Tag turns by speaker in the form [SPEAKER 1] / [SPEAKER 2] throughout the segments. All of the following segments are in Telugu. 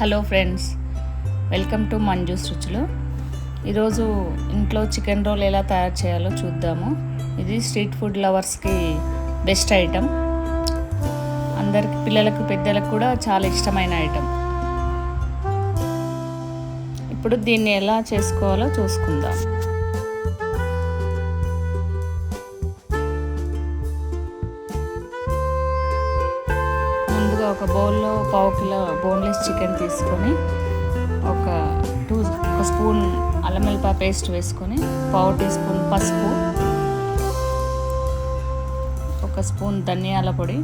[SPEAKER 1] Hello friends, welcome to Manju's రుచులు. ఈరోజు ఇంట్లో చికెన్ రోల్ ఎలా తయారు చేయాలో చూద్దాము. ఇది స్ట్రీట్ ఫుడ్ లవర్స్కి బెస్ట్ ఐటెం. అందరికి, పిల్లలకు పెద్దలకు కూడా చాలా ఇష్టమైన ఐటెం. ఇప్పుడు దీన్ని ఎలా చేసుకోవాలో చూసుకుందాం. ముందుగా ఒక బౌల్లో 1/2 కిలో బోన్లెస్ చికెన్ తీసుకొని ఒక స్పూన్ అల్లం వెల్లిపాయ పేస్ట్ వేసుకొని 1/2 టీ స్పూన్ పసుపు, 1 స్పూన్ ధనియాల పొడి,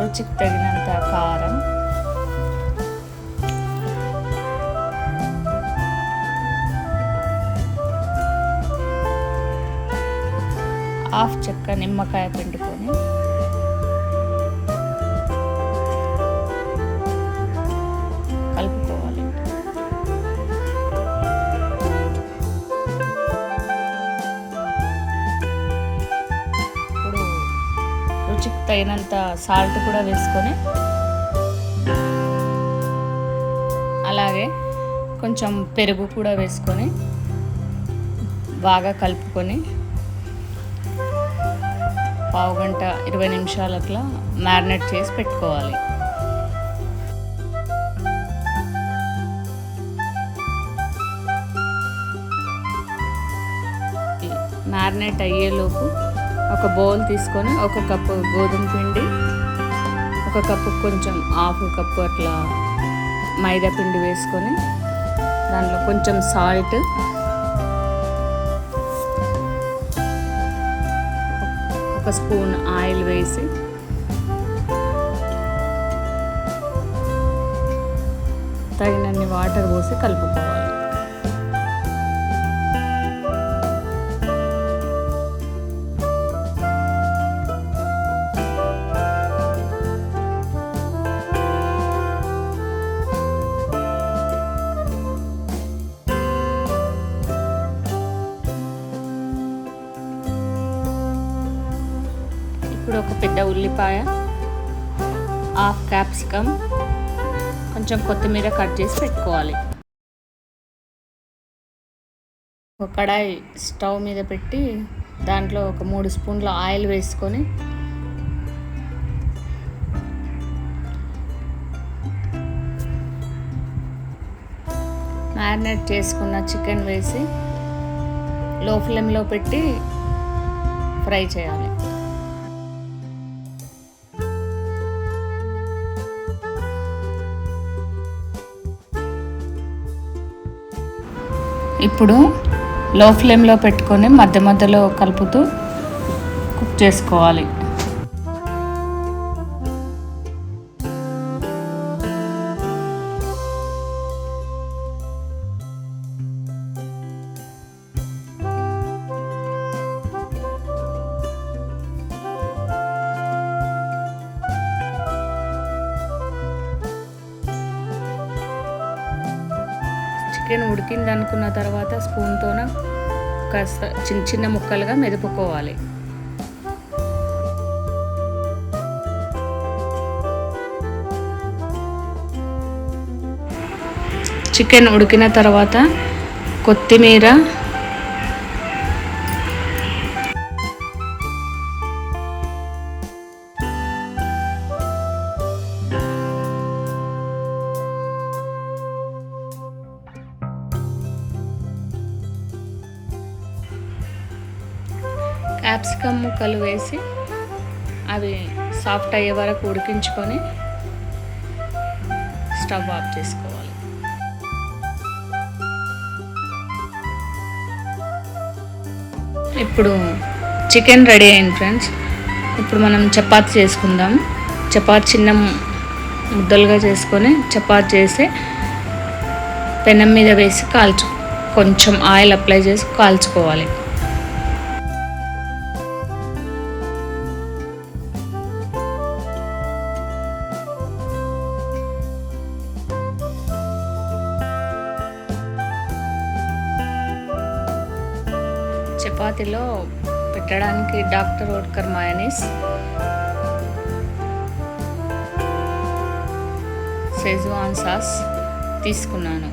[SPEAKER 1] రుచికి తగినంత కారం, హాఫ్ చెక్క నిమ్మకాయ పిండుకొని కలుపుకోవాలి. ఇప్పుడు రుచికి తగినంత సాల్ట్ కూడా వేసుకొని, అలాగే కొంచెం పెరుగు కూడా వేసుకొని బాగా కలుపుకొని 1/2 గంట 20 నిమిషాలు అట్లా మ్యారినేట్ చేసి పెట్టుకోవాలి. మ్యారినేట్ అయ్యేలోపు ఒక బౌల్ తీసుకొని 1 కప్పు గోధుమ పిండి, 1 కప్పు కొంచెం 1/2 కప్పు అట్లా మైదా పిండి వేసుకొని దాంట్లో కొంచెం సాల్ట్, ఒక స్పూన్ ఆయిల్ వేసి తగినన్ని వాటర్ పోసి కలుపుకోవాలి. ఇప్పుడు ఒక పెద్ద ఉల్లిపాయ, 1/2 క్యాప్సికమ్, కొంచెం కొత్తిమీర కట్ చేసి పెట్టుకోవాలి. ఒక కడాయి స్టవ్ మీద పెట్టి దాంట్లో ఒక 3 స్పూన్ల ఆయిల్ వేసుకొని మ్యారినేట్ చేసుకున్న చికెన్ వేసి లో ఫ్లేమ్లో పెట్టి ఫ్రై చేయాలి. ఇప్పుడు లో ఫ్లేమ్లో పెట్టుకొని మధ్య మధ్యలో కలుపుతూ కుక్ చేసుకోవాలి. చికెన్ ఉడికింది అనుకున్న తర్వాత స్పూన్తోన కాస్త చిన్న చిన్న ముక్కలుగా మెదుపుకోవాలి. చికెన్ ఉడికిన తర్వాత కొత్తిమీర, క్యాప్సికమ్ ముక్కలు వేసి అవి సాఫ్ట్ అయ్యే వరకు ఉడికించుకొని స్టవ్ ఆఫ్ చేసుకోవాలి. ఇప్పుడు చికెన్ రెడీ అయింది ఫ్రెండ్స్. ఇప్పుడు మనం చపాతీ చేసుకుందాం. చపాతీ చిన్న ముద్దలుగా చేసుకొని చపాతీ చేసి పెనం మీద వేసి కొంచెం ఆయిల్ అప్లై చేసి కాల్చుకోవాలి. చపాతీలో పెట్టడానికి doctor Oetker mayonnaise, schezwan sauce తీసుకున్నాను.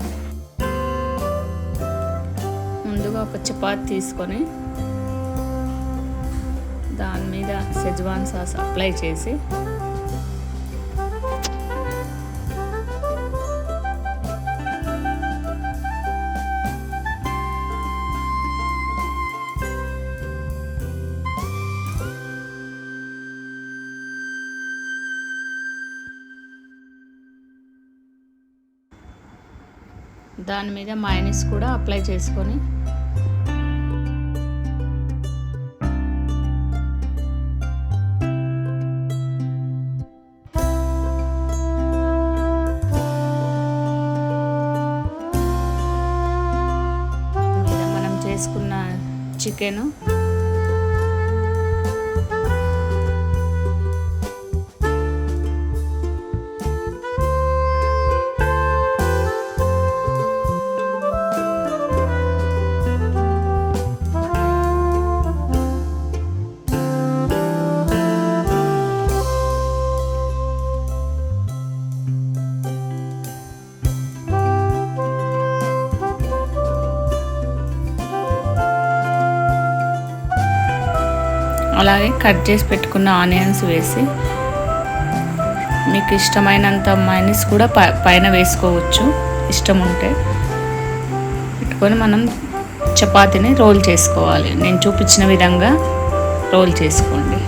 [SPEAKER 1] ముందుగా ఒక చపాతీ తీసుకొని దాని మీద షెజ్వాన్ సాస్ అప్లై చేసి దాని మీద మయోనీస్ కూడా అప్లై చేసుకొని మీద మనం చేసుకున్న చికెను అలాగే కట్ చేసి పెట్టుకున్న ఆనియన్స్ వేసి మీకు ఇష్టమైనంత మయోనీస్ కూడా పైన వేసుకోవచ్చు ఇష్టం ఉంటే. పెట్టుకొని మనం చపాతీని రోల్ చేసుకోవాలి. నేను చూపించిన విధంగా రోల్ చేసుకోండి.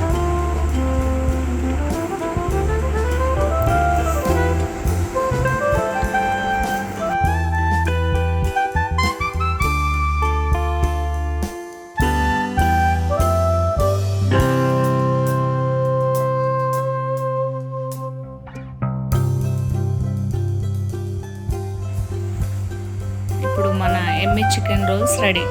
[SPEAKER 1] ఇప్పుడు మన ఎమ్మి చికెన్ రోల్స్ రెడీ.